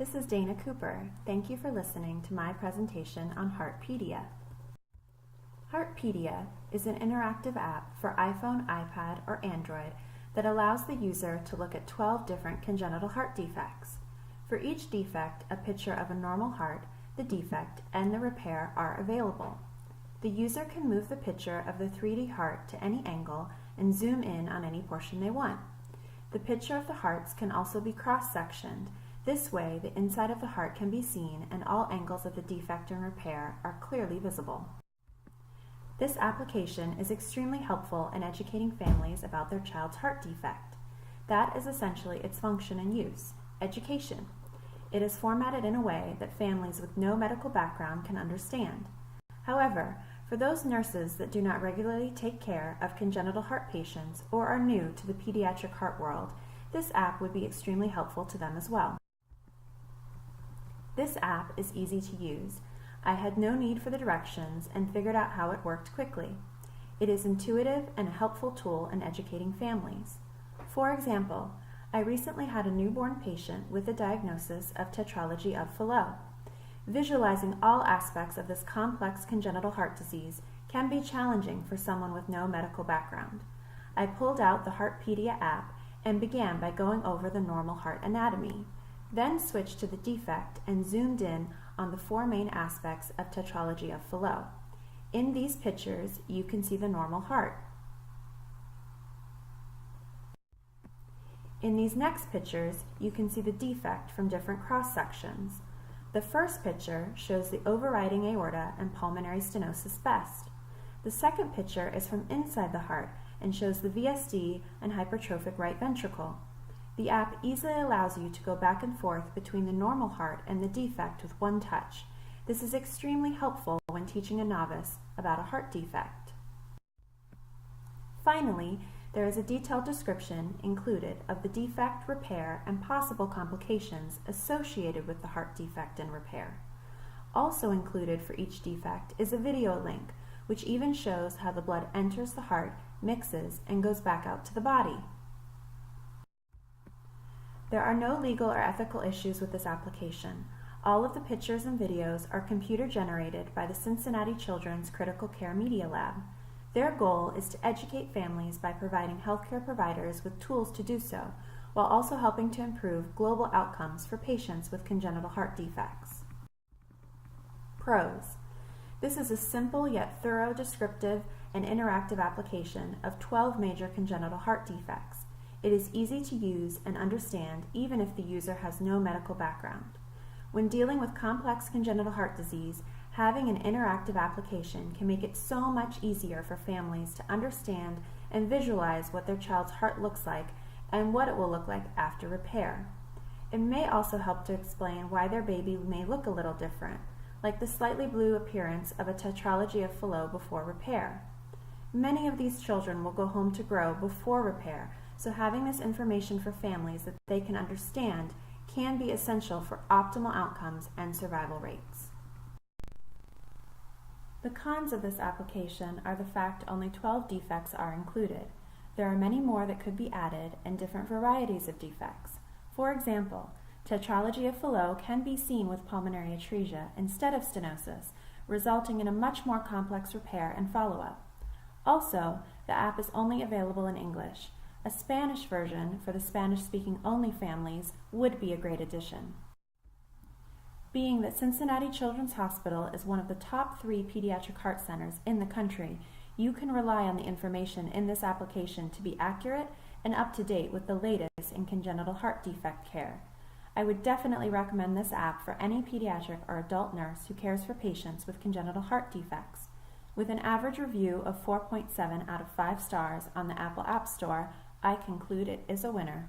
This is Dana Cooper. Thank you for listening to my presentation on Heartpedia. Heartpedia is an interactive app for iPhone, iPad, or Android that allows the user to look at 12 different congenital heart defects. For each defect, a picture of a normal heart, the defect, and the repair are available. The user can move the picture of the 3D heart to any angle and zoom in on any portion they want. The picture of the hearts can also be cross-sectioned. This way, the inside of the heart can be seen and all angles of the defect and repair are clearly visible. This application is extremely helpful in educating families about their child's heart defect. That is essentially its function and use: education. It is formatted in a way that families with no medical background can understand. However, for those nurses that do not regularly take care of congenital heart patients or are new to the pediatric heart world, this app would be extremely helpful to them as well. This app is easy to use. I had no need for the directions and figured out how it worked quickly. It is intuitive and a helpful tool in educating families. For example, I recently had a newborn patient with a diagnosis of tetralogy of Fallot. Visualizing all aspects of this complex congenital heart disease can be challenging for someone with no medical background. I pulled out the Heartpedia app and began by going over the normal heart anatomy, then switched to the defect and zoomed in on the 4 main aspects of tetralogy of Fallot. In these pictures, you can see the normal heart. In these next pictures, you can see the defect from different cross-sections. The first picture shows the overriding aorta and pulmonary stenosis best. The second picture is from inside the heart and shows the VSD and hypertrophic right ventricle. The app easily allows you to go back and forth between the normal heart and the defect with one touch. This is extremely helpful when teaching a novice about a heart defect. Finally, there is a detailed description included of the defect, repair, and possible complications associated with the heart defect and repair. Also included for each defect is a video link, which even shows how the blood enters the heart, mixes, and goes back out to the body. There are no legal or ethical issues with this application. All of the pictures and videos are computer generated by the Cincinnati Children's Critical Care Media Lab. Their goal is to educate families by providing healthcare providers with tools to do so, while also helping to improve global outcomes for patients with congenital heart defects. Pros. This is a simple yet thorough, descriptive, and interactive application of 12 major congenital heart defects. It is easy to use and understand even if the user has no medical background. When dealing with complex congenital heart disease, having an interactive application can make it so much easier for families to understand and visualize what their child's heart looks like and what it will look like after repair. It may also help to explain why their baby may look a little different, like the slightly blue appearance of a tetralogy of Fallot before repair. Many of these children will go home to grow before repair, so having this information for families that they can understand can be essential for optimal outcomes and survival rates. The cons of this application are the fact only 12 defects are included. There are many more that could be added and different varieties of defects. For example, tetralogy of Fallot can be seen with pulmonary atresia instead of stenosis, resulting in a much more complex repair and follow-up. Also, the app is only available in English. A Spanish version for the Spanish-speaking only families would be a great addition. Being that Cincinnati Children's Hospital is one of the top 3 pediatric heart centers in the country, you can rely on the information in this application to be accurate and up to date with the latest in congenital heart defect care. I would definitely recommend this app for any pediatric or adult nurse who cares for patients with congenital heart defects. With an average review of 4.7 out of 5 stars on the Apple App Store, I conclude it is a winner.